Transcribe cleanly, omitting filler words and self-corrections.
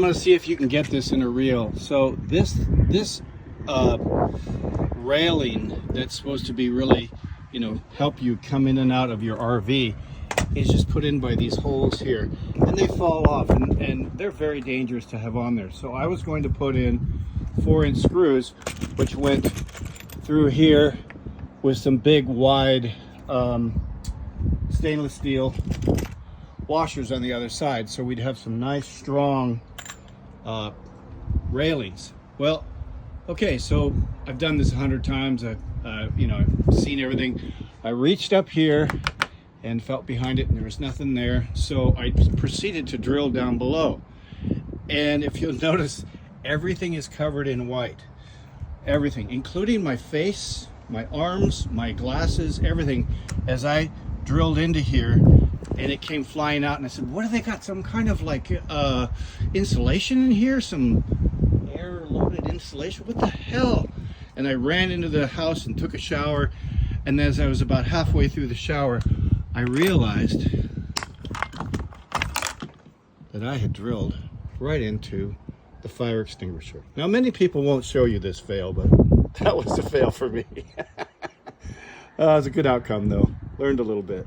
I'm going to see if you can get this in a reel. So this railing that's supposed to be really, help you come in and out of your RV is just put in by these holes here, and they fall off, and they're very dangerous to have on there. So I was going to put in 4-inch screws, which went through here with some big wide stainless steel washers on the other side, so we'd have some nice strong railings. Well, okay, so I've done this 100 times. I've seen everything. I reached up here and felt behind it, and there was nothing there, so I proceeded to drill down below. And if you'll notice, everything is covered in white. Everything, including my face, my arms, my glasses, everything. As I drilled into here, and it came flying out, and I said, what have they got? Some kind of like insulation in here? Some air-loaded insulation? What the hell? And I ran into the house and took a shower, and as I was about halfway through the shower, I realized that I had drilled right into the fire extinguisher. Now, many people won't show you this fail, but that was a fail for me. It was a good outcome, though. Learned a little bit.